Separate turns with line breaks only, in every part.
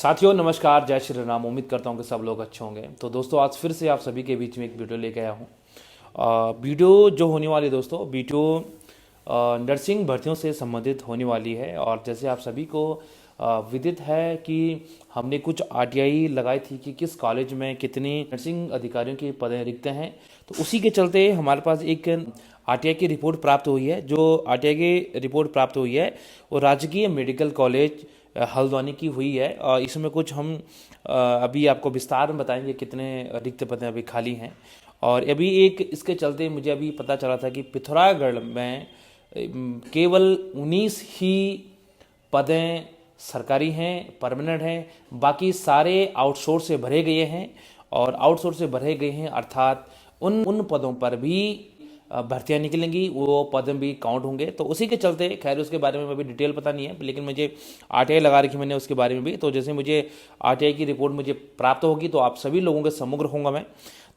साथियों नमस्कार, जय श्री राम। उम्मीद करता हूँ कि सब लोग अच्छे होंगे। तो दोस्तों आज फिर से आप सभी के बीच में एक वीडियो लेके आया हूँ। वीडियो जो होने वाली दोस्तों वीडियो नर्सिंग भर्तियों से संबंधित होने वाली है। और जैसे आप सभी को विदित है कि हमने कुछ आरटीआई लगाई थी कि किस कॉलेज में कितनी नर्सिंग अधिकारियों की पदें रिक्त हैं, तो उसी के चलते हमारे पास एक आरटीआई की रिपोर्ट प्राप्त हुई है। जो आरटीआई की रिपोर्ट प्राप्त हुई है वो राजकीय मेडिकल कॉलेज हल्द्वानी की हुई है। और इसमें कुछ हम अभी आपको विस्तार में बताएंगे कितने रिक्त पदें अभी खाली हैं। और अभी एक इसके चलते मुझे अभी पता चला था कि पिथौरागढ़ में केवल 19 ही पदें सरकारी हैं, परमानेंट हैं, बाकी सारे आउटसोर्स से भरे गए हैं। और आउटसोर्स से भरे गए हैं अर्थात उन पदों पर भी भर्तियां निकलेंगी, वो पद भी काउंट होंगे। तो उसी के चलते खैर उसके बारे में अभी डिटेल पता नहीं है, लेकिन मुझे आरटीआई लगा रखी मैंने उसके बारे में भी। तो जैसे मुझे आरटीआई की रिपोर्ट मुझे प्राप्त होगी तो आप सभी लोगों के सम्मुख रहूँगा मैं।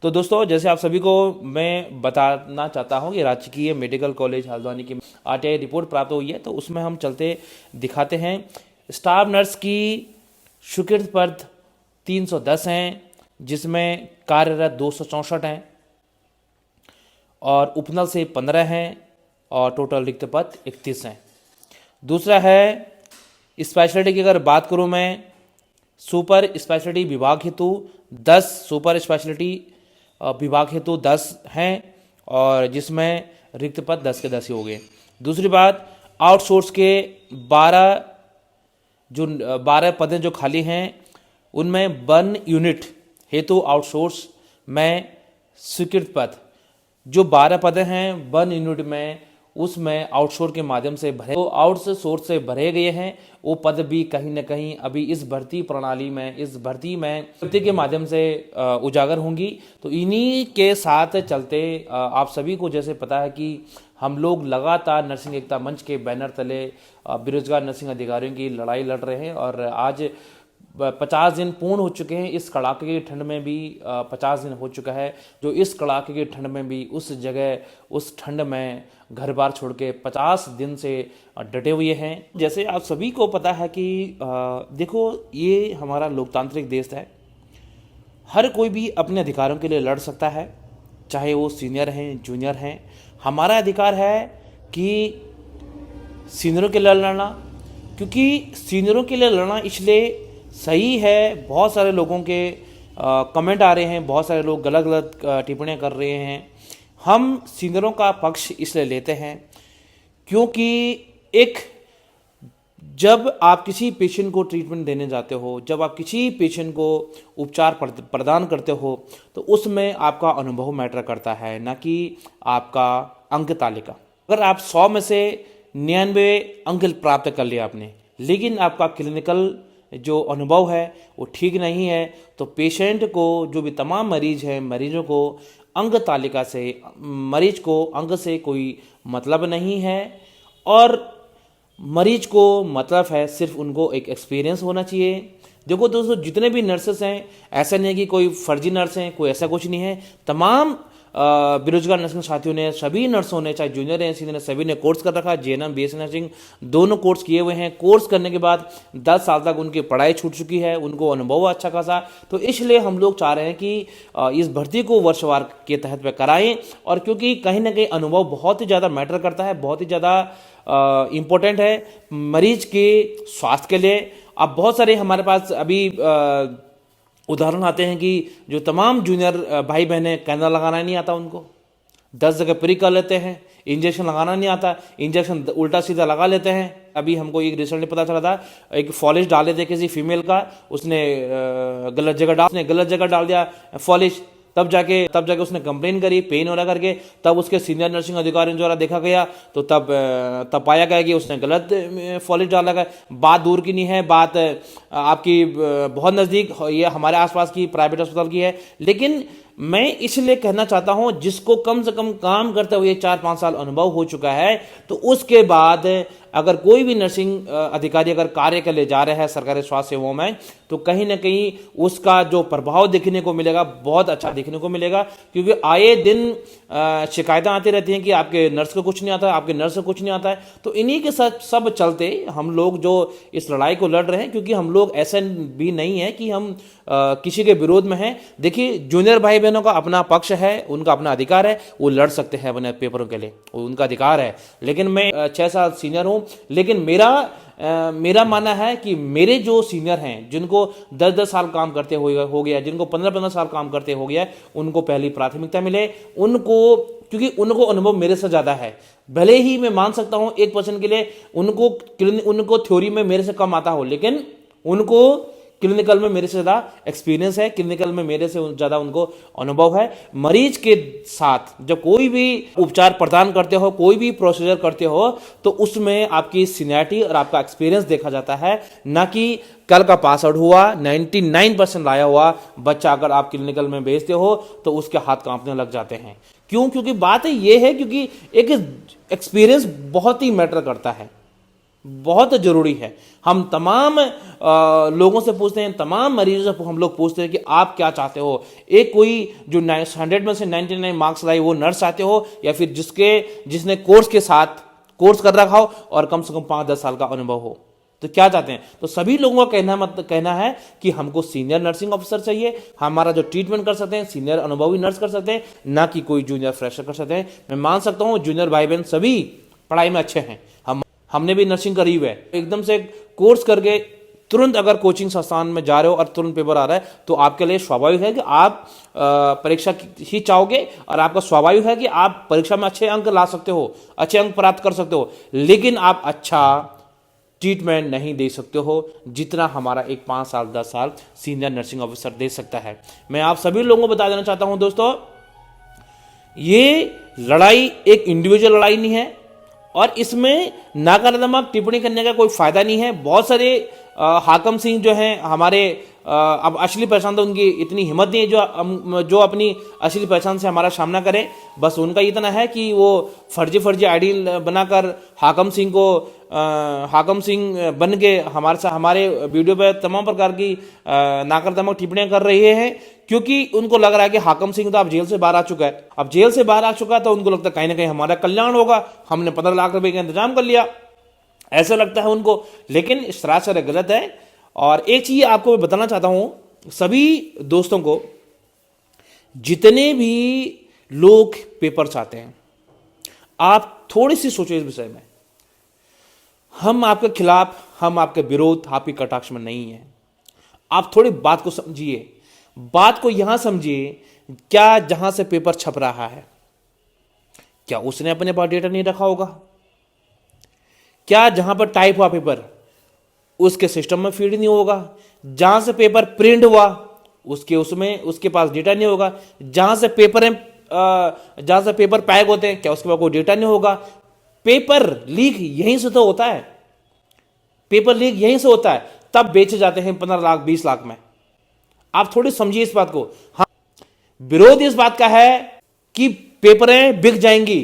तो दोस्तों जैसे आप सभी को मैं बताना चाहता हूँ कि राजकीय मेडिकल कॉलेज हल्द्वानी की आरटीआई रिपोर्ट प्राप्त हुई है, तो उसमें हम चलते दिखाते हैं। स्टाफ नर्स की स्वीकृत पद 310 हैं, जिसमें कार्यरत 264 हैं और उपनल से 15 हैं और टोटल रिक्त पद 31 हैं। दूसरा है स्पेशलिटी की अगर बात करूं मैं, सुपर स्पेशलिटी विभाग हेतु 10 सुपर स्पेशलिटी विभाग हेतु 10 हैं और जिसमें रिक्त पद 10 के 10 ही हो गए। दूसरी बात, आउटसोर्स के 12 पदें जो खाली हैं उनमें 1 यूनिट हेतु आउटसोर्स में स्वीकृत पद जो 12 पद हैं 1 यूनिट में, उसमें आउटसोर्स के माध्यम से भरे, तो आउटसोर्स से भरे गए हैं वो पद भी कहीं ना कहीं अभी इस भर्ती प्रणाली में, इस भर्ती के माध्यम से उजागर होंगी। तो इन्हीं के साथ चलते आप सभी को जैसे पता है कि हम लोग लगातार नर्सिंग एकता मंच के बैनर तले बेरोजगार नर्सिंग अधिकारियों की लड़ाई लड़ रहे हैं। और आज 50 दिन पूर्ण हो चुके हैं। इस कड़ाके की ठंड में भी 50 दिन हो चुका है, जो इस कड़ाके की ठंड में भी उस जगह उस ठंड में घर बार छोड़ के 50 दिन से डटे हुए हैं। जैसे आप सभी को पता है कि देखो ये हमारा लोकतांत्रिक देश है, हर कोई भी अपने अधिकारों के लिए लड़ सकता है, चाहे वो सीनियर हैं जूनियर हैं। हमारा अधिकार है कि सीनियरों के लिए लड़ना, क्योंकि सीनियरों के लिए लड़ना इसलिए सही है। बहुत सारे लोगों के कमेंट आ रहे हैं, बहुत सारे लोग गलत गलत टिप्पणियां कर रहे हैं। हम सीनियरों का पक्ष इसलिए लेते हैं क्योंकि जब आप किसी पेशेंट को ट्रीटमेंट देने जाते हो, जब आप किसी पेशेंट को उपचार प्रदान करते हो, तो उसमें आपका अनुभव मैटर करता है, ना कि आपका अंक तालिका। अगर आप 100 में से 99 अंक प्राप्त कर लिया आपने, लेकिन आपका क्लिनिकल जो अनुभव है वो ठीक नहीं है, तो पेशेंट को, जो भी तमाम मरीज हैं, मरीजों को अंग तालिका से, मरीज को अंग से कोई मतलब नहीं है। और मरीज को मतलब है सिर्फ उनको एक एक्सपीरियंस होना चाहिए। देखो दोस्तों, जितने भी नर्सेस हैं, ऐसा नहीं है कि कोई फर्जी नर्स हैं, कोई ऐसा कुछ नहीं है। तमाम बेरोजगार नर्सिंग साथियों ने, सभी नर्सों ने, चाहे जूनियर हैं सीनियर, सभी ने कोर्स कर रखा। जेएनएम बीएससी नर्सिंग दोनों कोर्स किए हुए हैं। कोर्स करने के बाद 10 साल तक उनकी पढ़ाई छूट चुकी है, उनको अनुभव अच्छा खासा। तो इसलिए हम लोग चाह रहे हैं कि इस भर्ती को वर्षवार के तहत पे कराएं। और क्योंकि कहीं ना कहीं अनुभव बहुत ही ज़्यादा मैटर करता है, बहुत ही ज़्यादा इम्पोर्टेंट है मरीज के स्वास्थ्य के लिए। अब बहुत सारे हमारे पास अभी उदाहरण आते हैं कि जो तमाम जूनियर भाई बहनें, कैमरा लगाना नहीं आता उनको, 10 जगह प्री कर लेते हैं। इंजेक्शन लगाना नहीं आता, इंजेक्शन उल्टा सीधा लगा लेते हैं। अभी हमको एक रिसेंटली पता चला था, एक फॉलिश डाले थे किसी फीमेल का, उसने गलत जगह डाल दिया फॉलिश। तब जाके उसने कंप्लेन करी, पेन हो रहा करके। तब उसके सीनियर नर्सिंग अधिकारियों द्वारा देखा गया, तो तब पाया गया कि उसने गलत फॉलिश डाला गया। बात दूर की नहीं है, बात आपकी बहुत नज़दीक, ये हमारे आसपास की प्राइवेट अस्पताल की है। लेकिन मैं इसलिए कहना चाहता हूं, जिसको कम से कम काम करते हुए 4-5 साल अनुभव हो चुका है, तो उसके बाद अगर कोई भी नर्सिंग अधिकारी अगर कार्य के लिए जा रहे हैं सरकारी स्वास्थ्य सेवाओं में, तो कहीं ना कहीं उसका जो प्रभाव देखने को मिलेगा बहुत अच्छा देखने को मिलेगा, क्योंकि आए दिन शिकायतें आती रहती हैं कि आपके नर्स को कुछ नहीं आता है, आपके नर्स को कुछ नहीं आता है। तो इन्हीं के साथ सब चलते हम लोग जो इस लड़ाई को लड़ रहे हैं, क्योंकि हम लोग ऐसे भी नहीं है कि हम किसी के विरोध में हैं। देखिए, जूनियर भाई बहनों का अपना पक्ष है, उनका अपना अधिकार है, वो लड़ सकते हैं अपने पेपरों के लिए, उनका अधिकार है। लेकिन मैं 6 साल सीनियर हूं, लेकिन मेरा मानना है कि मेरे जो सीनियर हैं, जिनको 10-10 साल काम करते हो गया, जिनको 15-15 साल काम करते हो गया, उनको पहली प्राथमिकता मिले, उनको, क्योंकि उनको अनुभव मेरे से ज़्यादा है। भले ही मैं मान सकता हूं 1% के लिए उनको थ्योरी में मेरे से कम आता हो, लेकिन उनको क्लिनिकल में मेरे से ज़्यादा एक्सपीरियंस है, क्लिनिकल में मेरे से ज़्यादा उनको अनुभव है। मरीज के साथ जब कोई भी उपचार प्रदान करते हो, कोई भी प्रोसीजर करते हो, तो उसमें आपकी सीनियरिटी और आपका एक्सपीरियंस देखा जाता है, ना कि कल का पास आउट हुआ 99% लाया हुआ बच्चा अगर आप क्लिनिकल में भेजते हो तो उसके हाथ कांपने लग जाते हैं। क्यों? क्योंकि बात ये है, क्योंकि एक एक्सपीरियंस बहुत ही मैटर करता है, बहुत जरूरी है। हम तमाम लोगों से पूछते हैं, तमाम मरीजों से हम लोग पूछते हैं कि आप क्या चाहते हो। एक कोई जो 100 में से 99 मार्क्स लाई वो नर्स चाहते हो, या फिर जिसने कोर्स कर रखा हो और कम से कम 5-10 साल का अनुभव हो, तो क्या चाहते हैं? तो सभी लोगों का कहना है कि हमको सीनियर नर्सिंग ऑफिसर चाहिए, हमारा जो ट्रीटमेंट कर सकते हैं सीनियर अनुभवी नर्स कर सकते हैं, ना कि कोई जूनियर फ्रेशर कर सकते हैं। मैं मान सकता हूं जूनियर भाई बहन सभी पढ़ाई में अच्छे हैं, हमने भी नर्सिंग करी हुई है। एकदम से कोर्स करके तुरंत अगर कोचिंग संस्थान में जा रहे हो और तुरंत पेपर आ रहा है, तो आपके लिए स्वाभाविक है कि आप परीक्षा ही चाहोगे, और आपका स्वाभाविक है कि आप परीक्षा में अच्छे अंक ला सकते हो, अच्छे अंक प्राप्त कर सकते हो, लेकिन आप अच्छा ट्रीटमेंट नहीं दे सकते हो जितना हमारा एक 5 साल 10 साल सीनियर नर्सिंग ऑफिसर दे सकता है। मैं आप सभी लोगों को बता देना चाहता हूं दोस्तों, ये लड़ाई एक इंडिविजुअल लड़ाई नहीं है, और इसमें नकारात्मक टिप्पणी करने का कोई फायदा नहीं है। बहुत सारे हाकम सिंह जो हैं हमारे, अब असली पहचान तो उनकी इतनी हिम्मत नहीं है जो अपनी असली पहचान से हमारा सामना करे। बस उनका इतना है कि वो फर्जी आईडी बनाकर हाकम सिंह बन के हमारे वीडियो पे तमाम प्रकार की नकारात्मक टिप्पणियां कर रहे हैं, क्योंकि उनको लग रहा है कि हाकम सिंह तो अब जेल से बाहर आ चुका है। अब जेल से बाहर आ चुका है तो उनको लगता है कहीं ना कहीं हमारा कल्याण होगा, हमने 15 लाख रुपए का इंतजाम कर लिया, ऐसा लगता है उनको। लेकिन इस सरासर गलत है। और एक चीज आपको मैं बताना चाहता हूं सभी दोस्तों को, जितने भी लोग पेपर चाहते हैं, आप थोड़ी सी सोचो इस विषय में। हम आपके खिलाफ, हम आपके विरोध, आपकी कटाक्ष में नहीं है। आप थोड़ी बात को समझिए, बात को यहां समझिए, क्या जहां से पेपर छप रहा है, क्या उसने अपने पास डेटा नहीं रखा होगा? क्या जहां पर टाइप हुआ पेपर उसके सिस्टम में फीड नहीं होगा? जहां से पेपर प्रिंट हुआ उसके पास डेटा नहीं होगा? जहां से पेपर पैक होते हैं, क्या उसके पास कोई डेटा नहीं होगा? पेपर लीक यहीं से तो होता है, पेपर लीक यहीं से होता है, तब बेचे जाते हैं 15 लाख 20 लाख में। आप थोड़ी समझिए इस बात को। हाँ, विरोध इस बात का है कि पेपरें बिक जाएंगी,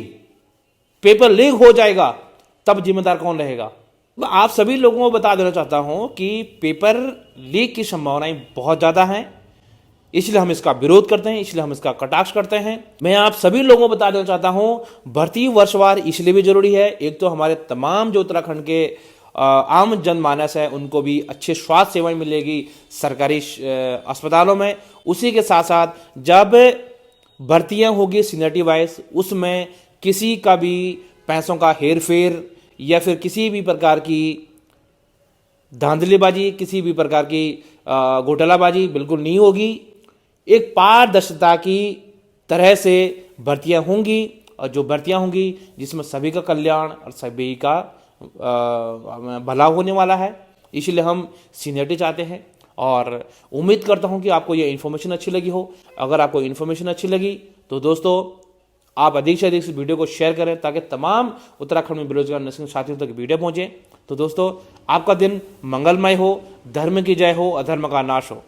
पेपर लीक हो जाएगा, तब जिम्मेदार कौन रहेगा? आप सभी लोगों को बता देना चाहता हूं कि पेपर लीक की संभावनाएं बहुत ज्यादा हैं, इसलिए हम इसका विरोध करते हैं, इसलिए हम इसका कटाक्ष करते हैं। मैं आप सभी लोगों को बता देना चाहता हूं भर्ती वर्षवार इसलिए भी जरूरी है, एक तो हमारे तमाम जो उत्तराखंड के आम जनमानस है उनको भी अच्छे स्वास्थ्य सेवाएं मिलेगी सरकारी अस्पतालों में। उसी के साथ साथ जब भर्तियां होगी सीनियरिटी वाइज, उसमें किसी का भी पैसों का हेरफेर या फिर किसी भी प्रकार की धांधलीबाजी, किसी भी प्रकार की घोटालाबाजी बिल्कुल नहीं होगी। एक पारदर्शिता की तरह से भर्तियां होंगी, और जो भर्तियां होंगी जिसमें सभी का कल्याण और सभी का भला होने वाला है, इसलिए हम सीनियरिटी चाहते हैं। और उम्मीद करता हूं कि आपको ये इन्फॉर्मेशन अच्छी लगी हो। अगर आपको इन्फॉर्मेशन अच्छी लगी तो दोस्तों आप अधिक से अधिक इस वीडियो को शेयर करें, ताकि तमाम उत्तराखंड में बेरोजगार नर्सिंग साथियों तक वीडियो पहुंचे। तो दोस्तों आपका दिन मंगलमय हो, धर्म की जय हो, अधर्म का नाश हो।